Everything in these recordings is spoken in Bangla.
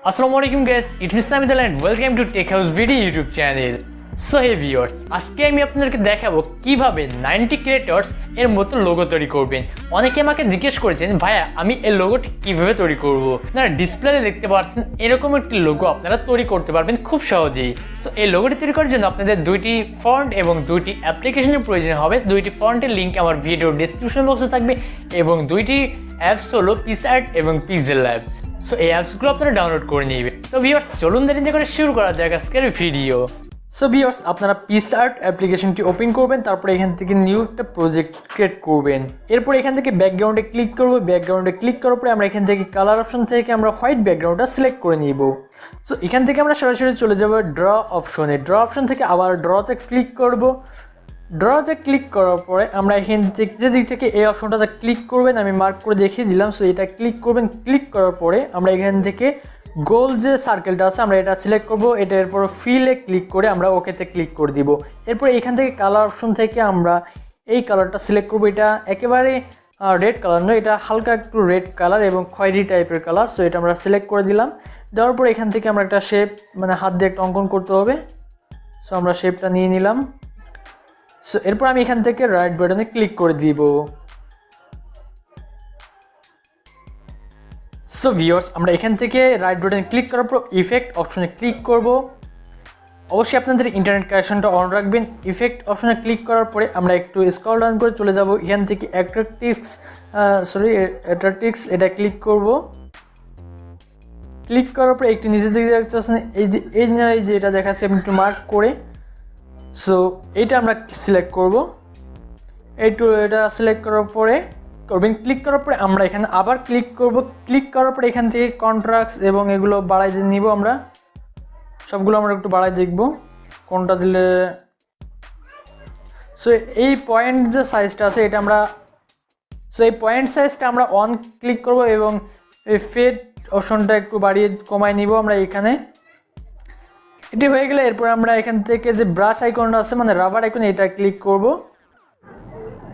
আসসালামু আলাইকুম guys, it's me Samidul and welcome to tech house video YouTube channel. So hey viewers, আজকে আমি আপনাদেরকে দেখাবো কিভাবে 90 ক্রিয়েটরস এর মতো লোগো তৈরি করবেন। অনেকে আমাকে জিজ্ঞেস করেছেন, ভাইয়া আমি এই লোগোটি কিভাবে তৈরি করব। আপনারা ডিসপ্লেতে দেখতে পাচ্ছেন এরকম একটি লোগো আপনারা তৈরি করতে পারবেন খুব সহজেই। সো এই লোগোটি তৈরি করার জন্য আপনাদের দুইটি ফন্ট এবং দুইটি অ্যাপ্লিকেশনের প্রয়োজন হবে। দুইটি ফন্টের লিঙ্ক আমার ভিডিও ডেসক্রিপশন বক্সে থাকবে এবং দুইটি অ্যাপস হলো পিক্সার্ট এবং PixelLab। সো এই অ্যাপসগুলো আপনারা ডাউনলোড করে নেবেন। তো ভিউয়ার্স, চলুন দেরি না করে শুরু করা যাক আজকের ভিডিও। সো ভিউয়ার্স, আপনারা পিক্সার্ট অ্যাপ্লিকেশনটি ওপেন করবেন, তারপরে এখান থেকে নিউ একটা প্রজেক্ট ক্রিয়েট করবেন। এরপর এখান থেকে ব্যাকগ্রাউন্ডে ক্লিক করব। ব্যাকগ্রাউন্ডে ক্লিক করার পরে আমরা এখান থেকে কালার অপশন থেকে আমরা হোয়াইট ব্যাকগ্রাউন্ডটা সিলেক্ট করে নিব। সো এখান থেকে আমরা সরাসরি চলে যাব ড্র অপশনে। ড্র অপশন থেকে আবার ড্রতে ক্লিক করব। ড্রতে ক্লিক করার পরে আমরা এখান থেকে যে দিক থেকে এই অপশনটাতে ক্লিক করবেন, আমি মার্ক করে দেখিয়ে দিলাম। সো এটা ক্লিক করবেন। ক্লিক করার পরে আমরা এখান থেকে গোল যে সার্কেলটা আছে আমরা এটা সিলেক্ট করব। এটা এরপর ফিলে ক্লিক করে আমরা ওকেতে ক্লিক করে দিব। এরপর এখান থেকে কালার অপশন থেকে আমরা এই কালারটা সিলেক্ট করব। এটা একেবারে রেড কালার নয়, এটা হালকা একটু রেড কালার এবং খয়েরি টাইপের কালার। সো এটা আমরা সিলেক্ট করে দিলাম। দেওয়ার পর এখান থেকে আমরা একটা শেপ মানে হাত দিয়ে একটা অঙ্কন করতে হবে। সো আমরা শেপটা নিয়ে নিলাম। সো এরপর আমি এখান থেকে রাইট বাটনে ক্লিক করে দিব। সো ভিউয়ার্স, আমরা এখান থেকে রাইট বাটনে ক্লিক করার পর ইফেক্ট অপশনে ক্লিক করব। অবশ্যই আপনাদের ইন্টারনেট কানেকশনটা অন রাখবেন। ইফেক্ট অপশনে ক্লিক করার পরে আমরা একটু স্ক্রল ডাউন করে চলে যাব। এখান থেকে অ্যাট্রাক্টিক্স এটা ক্লিক করব। ক্লিক করার পরে একটু নিচের দিকে দেখতে পাচ্ছেন এই যে এটা দেখাচ্ছে, আমি একটু মার্ক করে সো এইটা আমরা সিলেক্ট করব। এটা সিলেক্ট করার পরে করবেন। ক্লিক করার পরে আমরা এখানে আবার ক্লিক করব। ক্লিক করার পরে এখান থেকে কন্ট্রাস্ট এবং এগুলো বাড়াই দিয়ে নিব। আমরা সবগুলো আমরা একটু বাড়াই দেখব কোনটা দিলে। সো এই পয়েন্ট যে সাইজটা আছে এটা আমরা এই পয়েন্ট সাইজটা আমরা অন ক্লিক করব এবং এই ফেড অপশনটা একটু বাড়িয়ে কমায় নিব আমরা এখানে। এটি হয়ে গেলে এরপর আমরা এখান থেকে যে ব্রাশ আইকনটা আছে মানে রাবার আইকন, এটা ক্লিক করব।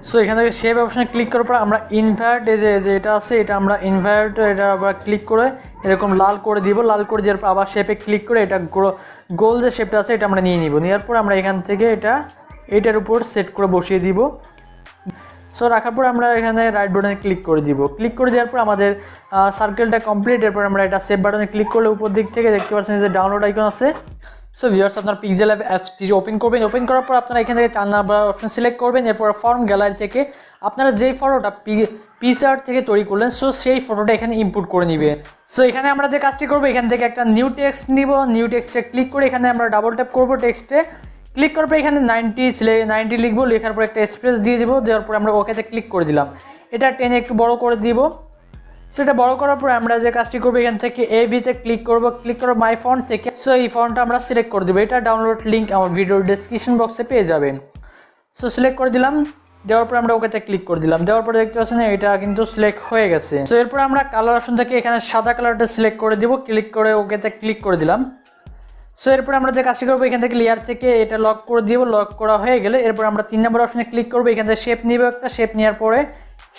সো এখান থেকে শেপ অপশনে ক্লিক করার পর আমরা ইনভার্ট যে এটা আছে এটা আমরা ইনভার্ট এটা আবার ক্লিক করে এরকম লাল করে দিব। লাল করে দেওয়ার পর আবার শেপে ক্লিক করে এটা গোল যে শেপটা আছে এটা আমরা নিয়ে নিব। নেওয়ার পর আমরা এখান থেকে এটার উপর সেট করে বসিয়ে দিব। সো রাখার পর আমরা এখানে রাইট বাটনে ক্লিক করে দিব। ক্লিক করে দেওয়ার পর আমাদের সার্কেলটা কমপ্লিট। এরপর আমরা এটা সেভ বাটনে ক্লিক করলে উপর দিক থেকে দেখতে পাচ্ছেন যে ডাউনলোড আইকন আছে। সো ভিউয়ার্স, আপনার PixelLab অ্যাপটি ওপেন করবেন। ওপেন করার পর আপনারা এখান থেকে 4 নাম্বার অপশন সিলেক্ট করবেন। এরপর ফর্ম গ্যালারি থেকে আপনারা যেই ফটোটা পিক্সার্ট থেকে তৈরি করলেন সো সেই ফটোটা এখানে ইনপুট করে নেবেন। সো এখানে আমরা যে কাজটি করব, এখান থেকে একটা নিউ টেক্সট নিব। নিউ টেক্সটে ক্লিক করে এখানে আমরা ডাবল ট্যাপ করব। টেক্সটে ক্লিক করার পর এখানে 90 লিখবো। লেখার পর একটা স্পেস দিয়ে দিব। দেওয়ার পর আমরা ওকেতে ক্লিক করে দিলাম। এটা টেনে একটু বড় করে দিব। সেটা বড় করার পর আমরা যে কাজটি করবো, এখান থেকে এভিতে ক্লিক করব। ক্লিক করে মাই ফন্ট থেকে সো এই ফন্টটা আমরা সিলেক্ট করে দেবো। এটা ডাউনলোড লিঙ্ক আমার ভিডিওর ডেসক্রিপশন বক্সে পেয়ে যাবেন। সো সিলেক্ট করে দিলাম। দেওয়ার পর আমরা ওকেতে ক্লিক করে দিলাম। দেওয়ার পরে দেখতে পাচ্ছেন এটা কিন্তু সিলেক্ট হয়ে গেছে। সো এরপর আমরা কালার অপশন থেকে এখানে সাদা কালারটা সিলেক্ট করে দিব। ক্লিক করে ওকেতে ক্লিক করে দিলাম। সো এরপর আমরা যে কাজটি করবো, এখান থেকে লেয়ার থেকে এটা লক করে দিব। লক করা হয়ে গেলে এরপর আমরা 3 নম্বর অপশনে ক্লিক করবো। এখান থেকে শেপ নিব একটা। শেপ নেওয়ার পরে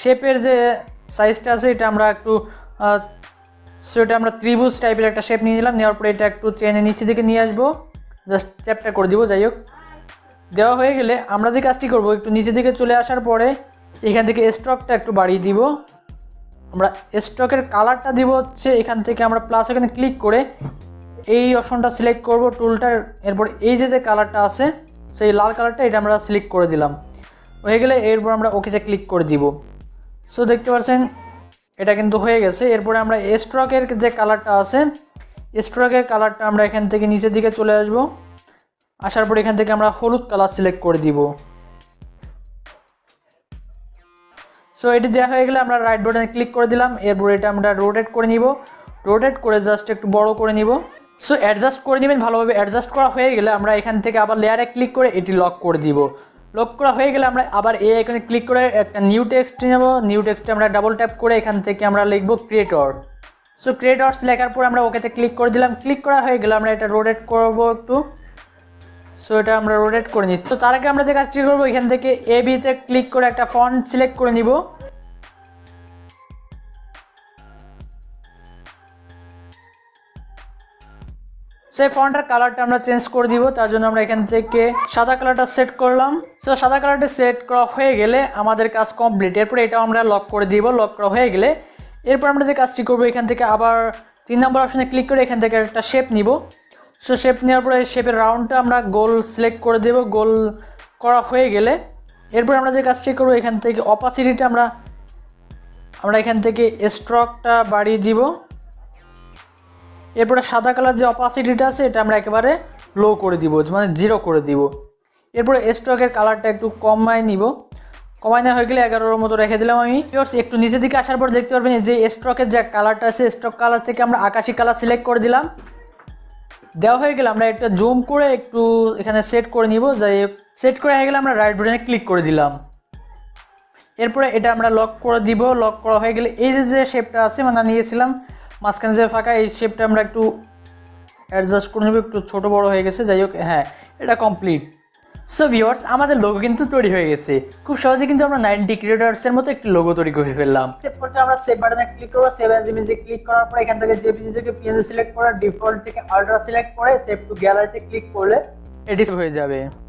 শেপের যে সাইজটা আছে এটা আমরা একটু সো এটা আমরা ত্রিভুজ টাইপের একটা শেপ নিয়ে নিলাম। নেওয়ার পরে এটা একটু টেনে নিচে দিকে নিয়ে আসবো, জাস্ট চ্যাপটা করে দিব। যাই হোক, দেওয়া হয়ে গেলে আমরা যে কাজটি করবো, একটু নিচে দিকে চলে আসার পরে এখান থেকে স্ট্রোকটা একটু বাড়িয়ে দিব। আমরা স্ট্রোকের কালারটা দিব হচ্ছে এখান থেকে আমরা প্লাস এখানে ক্লিক করে এই অপশনটা সিলেক্ট করব টুলটার। এরপর এই যে কালারটা আছে সেই লাল কালারটা এটা আমরা সিলেক্ট করে দিলাম। হয়ে গেলে এরপর আমরা ওকেতে ক্লিক করে দিব। সো দেখতে পাচ্ছেন এটা কিন্তু হয়ে গেছে। এরপরে আমরা স্ট্রোকের যে কালারটা আছে স্ট্রোকের কালারটা আমরা এখান থেকে নিচের দিকে চলে আসব। আসার পর এখান থেকে আমরা হলুদ কালার সিলেক্ট করে দিব। সো এটি দেওয়া হয়ে গেলে আমরা রাইট বাটনে ক্লিক করে দিলাম। এরপর এটা আমরা রোটেট করে নিব। রোটেট করে জাস্ট একটু বড় করে নিব। সো অ্যাডজাস্ট করে নেবেন ভালোভাবে। অ্যাডজাস্ট করা হয়ে গেলে আমরা এখান থেকে আবার লেয়ারে ক্লিক করে এটি লক করে দিব। লক করা হয়ে গেলে আমরা আবার এই আইকনে ক্লিক করে একটা নিউ টেক্সট নেব। নিউ টেক্সটে আমরা ডাবল ট্যাপ করে এখান থেকে আমরা লিখব ক্রিয়েটর। সো ক্রিয়েটরস লেখার পর আমরা ওকেতে ক্লিক করে দিলাম। ক্লিক করা হয়ে গেলে আমরা এটা রোটেট করব একটু। সো এটা আমরা রোটেট করে নিচ্ছি। তো তার আগে আমরা যে কাজটি করবো, এখান থেকে এবিতে ক্লিক করে একটা ফন্ট সিলেক্ট করে নিব। সো এই ফন্টের কালারটা আমরা চেঞ্জ করে দিব, তার জন্য আমরা এখান থেকে সাদা কালারটা সেট করলাম। সো সাদা কালারটা সেট করা হয়ে গেলে আমাদের কাজ কমপ্লিট। এরপরে এটাও আমরা লক করে দিব। লক করা হয়ে গেলে এরপর আমরা যে কাজটি করব, এখান থেকে আবার 3 নম্বর অপশনে ক্লিক করে এখান থেকে একটা শেপ নিব। সো শেপ নেওয়ার পরে শেপের রাউন্ডটা আমরা গোল সিলেক্ট করে দেব। গোল করা হয়ে গেলে এরপর আমরা যে কাজটি করব, এখান থেকে অপাসিটিটা আমরা এখান থেকে স্ট্রোকটা বাড়িয়ে দিব। এরপরে সাদা কালার যে অপাসিটিটা আছে এটা আমরা একেবারে লো করে দিব, মানে 0 করে দিব। এরপরে স্ট্রোকের কালারটা একটু কমায় নিব। কমায় নেওয়া হয়ে গেলে 11-এর মতো রেখে দিলাম আমি। একটু নিচের দিকে আসার পর দেখতে পারবেন যে স্ট্রোকের যে কালারটা আছে, স্ট্রোক কালার থেকে আমরা আকাশি কালার সিলেক্ট করে দিলাম। দেওয়া হয়ে গেলে আমরা একটা জুম করে একটু এখানে সেট করে নিব। যাই সেট করে হয়ে গেলে আমরা রাইট বাটনে ক্লিক করে দিলাম। এরপরে এটা আমরা লক করে দিব। লক করা হয়ে গেলে এই যে শেপটা আছে মানে নিয়েছিলাম মাঝখানে যে ফাঁকা, এই শেপটা আমরা একটু অ্যাডজাস্ট করে নেব। একটু ছোট বড় হয়ে গেছে, যাই হোক, হ্যাঁ এটা কমপ্লিট। সো ভিউয়ার্স, আমাদের লোগো কিন্তু তৈরি হয়ে গেছে। খুব সহজে কিন্তু আমরা 90 ক্রিয়েটরসের মতো একটি লোগো তৈরি করে ফেললাম। সেভ করতে আমরা সেভ বাটনে ক্লিক করব। সেভ অ্যাজ ইমেজে ক্লিক করার পর এখান থেকে জেপিজি থেকে পিএনজি সিলেক্ট করে ডিফল্ট থেকে আল্ট্রা সিলেক্ট করে সেভ টু গ্যালারিতে ক্লিক করলে এটি হয়ে যাবে।